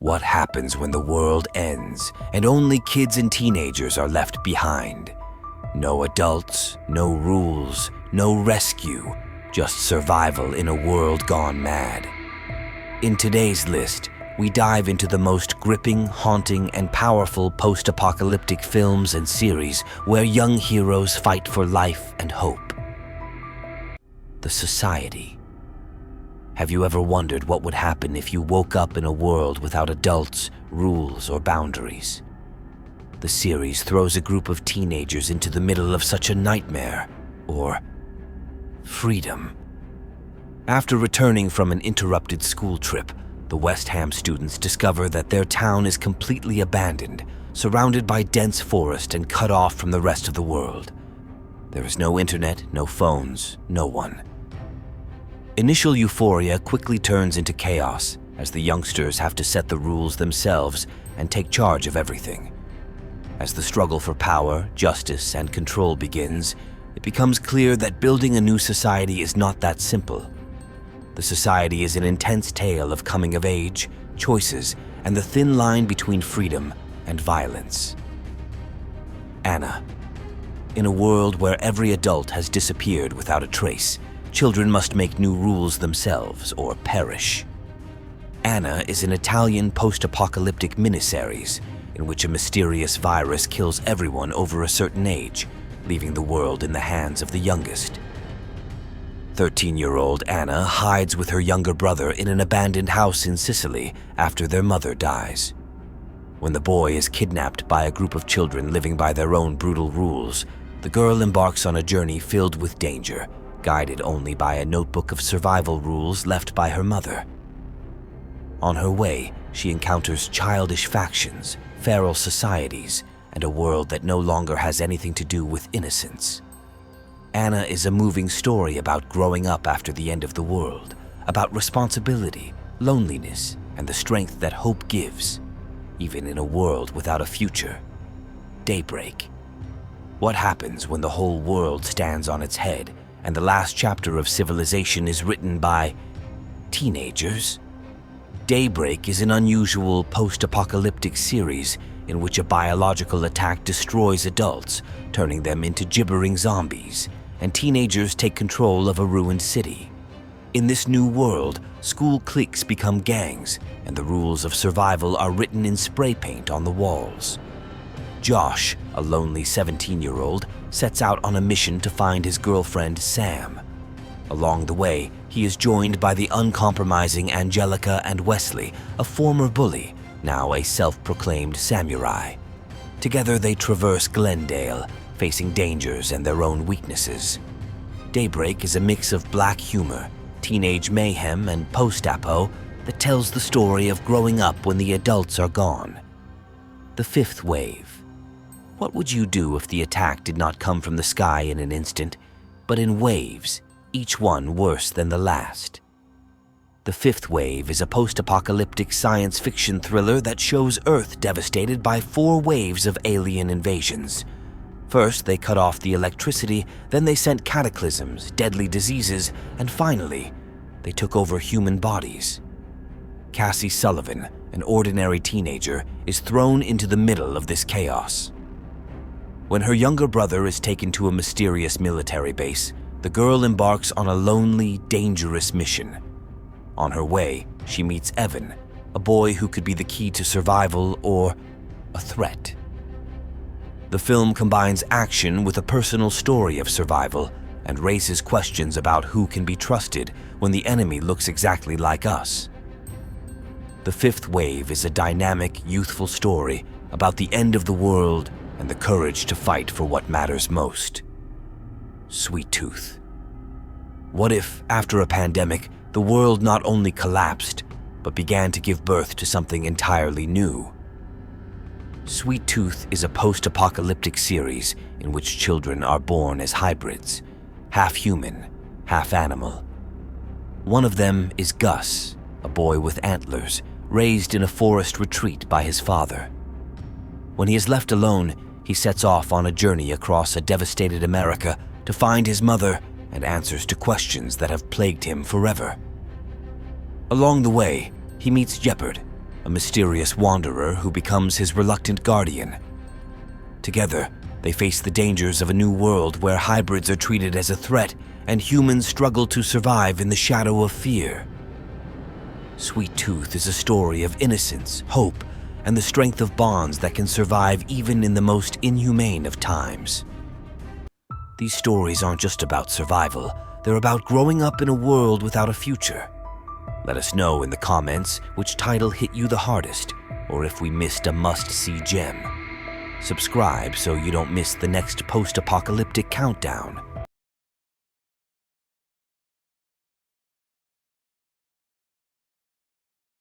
What happens when the world ends and only kids and teenagers are left behind? No adults, no rules, no rescue, just survival in a world gone mad. In today's list, we dive into the most gripping, haunting, and powerful post-apocalyptic films and series where young heroes fight for life and hope. The Society. Have you ever wondered what would happen if you woke up in a world without adults, rules, or boundaries? The series throws a group of teenagers into the middle of such a nightmare, or freedom. After returning from an interrupted school trip, the West Ham students discover that their town is completely abandoned, surrounded by dense forest and cut off from the rest of the world. There is no internet, no phones, no one. Initial euphoria quickly turns into chaos as the youngsters have to set the rules themselves and take charge of everything. As the struggle for power, justice, and control begins, it becomes clear that building a new society is not that simple. The Society is an intense tale of coming of age, choices, and the thin line between freedom and violence. Anna. In a world where every adult has disappeared without a trace, children must make new rules themselves or perish. Anna is an Italian post-apocalyptic miniseries in which a mysterious virus kills everyone over a certain age, leaving the world in the hands of the youngest. 13-year-old Anna hides with her younger brother in an abandoned house in Sicily after their mother dies. When the boy is kidnapped by a group of children living by their own brutal rules, the girl embarks on a journey filled with danger, guided only by a notebook of survival rules left by her mother. On her way, she encounters childish factions, feral societies, and a world that no longer has anything to do with innocence. Anna is a moving story about growing up after the end of the world, about responsibility, loneliness, and the strength that hope gives, even in a world without a future. Daybreak. What happens when the whole world stands on its head and the last chapter of civilization is written by teenagers? Daybreak is an unusual post-apocalyptic series in which a biological attack destroys adults, turning them into gibbering zombies, and teenagers take control of a ruined city. In this new world, school cliques become gangs, and the rules of survival are written in spray paint on the walls. Josh, a lonely 17-year-old, sets out on a mission to find his girlfriend, Sam. Along the way, he is joined by the uncompromising Angelica and Wesley, a former bully, now a self-proclaimed samurai. Together they traverse Glendale, facing dangers and their own weaknesses. Daybreak is a mix of black humor, teenage mayhem, and post-apo that tells the story of growing up when the adults are gone. The Fifth Wave. What would you do if the attack did not come from the sky in an instant, but in waves, each one worse than the last? The Fifth Wave is a post-apocalyptic science fiction thriller that shows Earth devastated by 4 waves of alien invasions. First, they cut off the electricity, then they sent cataclysms, deadly diseases, and finally, they took over human bodies. Cassie Sullivan, an ordinary teenager, is thrown into the middle of this chaos. When her younger brother is taken to a mysterious military base, the girl embarks on a lonely, dangerous mission. On her way, she meets Evan, a boy who could be the key to survival or a threat. The film combines action with a personal story of survival and raises questions about who can be trusted when the enemy looks exactly like us. The Fifth Wave is a dynamic, youthful story about the end of the world and the courage to fight for what matters most. Sweet Tooth. What if, after a pandemic, the world not only collapsed, but began to give birth to something entirely new? Sweet Tooth is a post-apocalyptic series in which children are born as hybrids, half human, half animal. One of them is Gus, a boy with antlers, raised in a forest retreat by his father. When he is left alone, he sets off on a journey across a devastated America to find his mother and answers to questions that have plagued him forever. Along the way, he meets Jeopard, a mysterious wanderer who becomes his reluctant guardian. Together, they face the dangers of a new world where hybrids are treated as a threat and humans struggle to survive in the shadow of fear. Sweet Tooth is a story of innocence, hope, and the strength of bonds that can survive even in the most inhumane of times. These stories aren't just about survival, they're about growing up in a world without a future. Let us know in the comments which title hit you the hardest, or if we missed a must-see gem. Subscribe so you don't miss the next post-apocalyptic countdown.